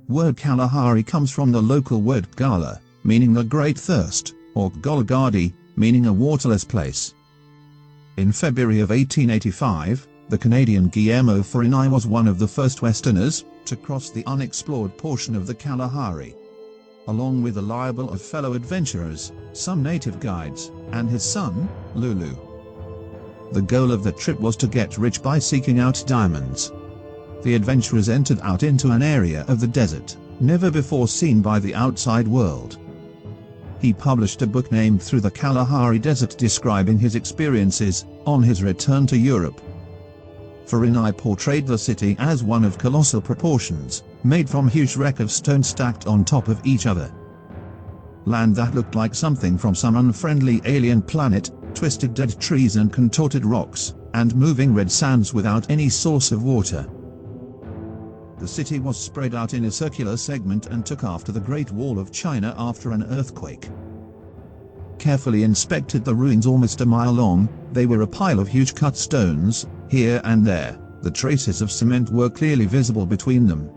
Word Kalahari comes from the local word Gala, meaning the great thirst, or Golagadi, meaning a waterless place. In February of 1885, the Canadian Guillermo Farinai was one of the first Westerners to cross the unexplored portion of the Kalahari. Along with a libel of fellow adventurers, some native guides, and his son, Lulu. The goal of the trip was to get rich by seeking out diamonds. The adventurers entered out into an area of the desert, never before seen by the outside world. He published a book named Through the Kalahari Desert describing his experiences on his return to Europe. Farinai portrayed the city as one of colossal proportions, made from huge wreck of stone stacked on top of each other. Land that looked like something from some unfriendly alien planet, twisted dead trees and contorted rocks, and moving red sands without any source of water. The city was spread out in a circular segment and took after the Great Wall of China after an earthquake. Carefully inspected the ruins almost a mile long, they were a pile of huge cut stones. Here and there, the traces of cement were clearly visible between them.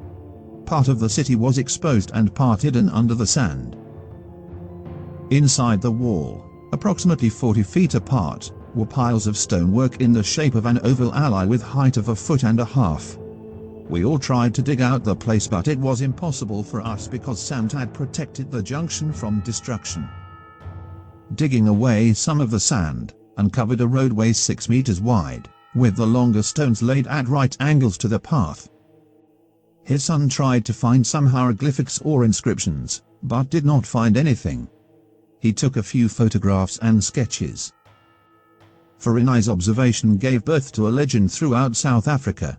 Part of the city was exposed and part hidden under the sand. Inside the wall, approximately 40 feet apart, were piles of stonework in the shape of an oval ally with height of 1.5 feet. We all tried to dig out the place, but it was impossible for us because sand had protected the junction from destruction. Digging away some of the sand, uncovered a roadway 6 meters wide, with the longer stones laid at right angles to the path. His son tried to find some hieroglyphics or inscriptions, but did not find anything. He took a few photographs and sketches. Farinai's observation gave birth to a legend throughout South Africa.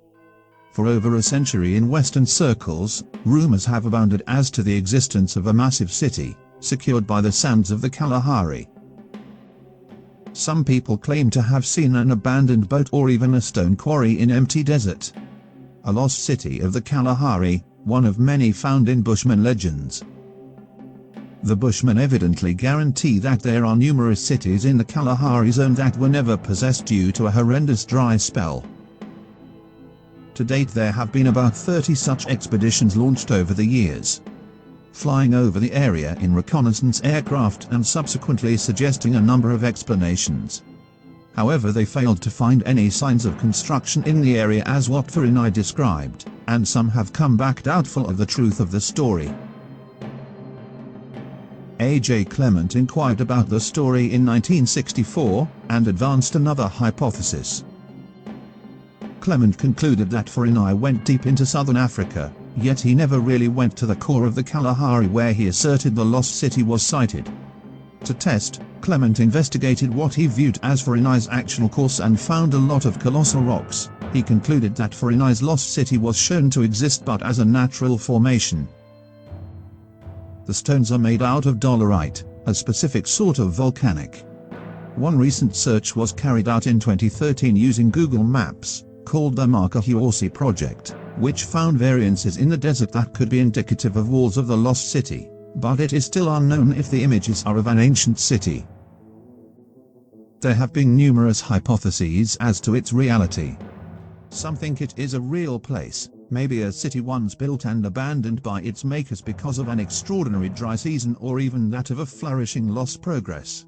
For over a century in Western circles, rumors have abounded as to the existence of a massive city, secured by the sands of the Kalahari. Some people claim to have seen an abandoned boat or even a stone quarry in empty desert. A lost city of the Kalahari, one of many found in Bushman legends. The Bushmen evidently guarantee that there are numerous cities in the Kalahari zone that were never possessed due to a horrendous dry spell. To date there have been about 30 such expeditions launched over the years, flying over the area in reconnaissance aircraft and subsequently suggesting a number of explanations. However, they failed to find any signs of construction in the area as what Farinai described, and some have come back doubtful of the truth of the story. A.J. Clement inquired about the story in 1964, and advanced another hypothesis. Clement concluded that Farinai went deep into southern Africa, yet he never really went to the core of the Kalahari where he asserted the lost city was sited. To test, Clement investigated what he viewed as Farinai's actual course and found a lot of colossal rocks. He concluded that Farinai's lost city was shown to exist but as a natural formation. The stones are made out of dolerite, a specific sort of volcanic. One recent search was carried out in 2013 using Google Maps, called the Makahiosi Project, which found variances in the desert that could be indicative of walls of the lost city, but it is still unknown if the images are of an ancient city. There have been numerous hypotheses as to its reality. Some think it is a real place, maybe a city once built and abandoned by its makers because of an extraordinary dry season or even that of a flourishing lost progress.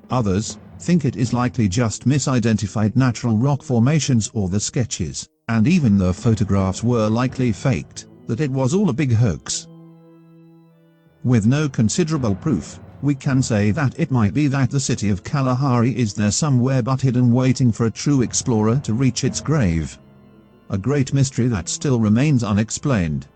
Others think it is likely just misidentified natural rock formations or the sketches, and even the photographs were likely faked, that it was all a big hoax. With no considerable proof, we can say that it might be that the city of Kalahari is there somewhere but hidden waiting for a true explorer to reach its grave. A great mystery that still remains unexplained.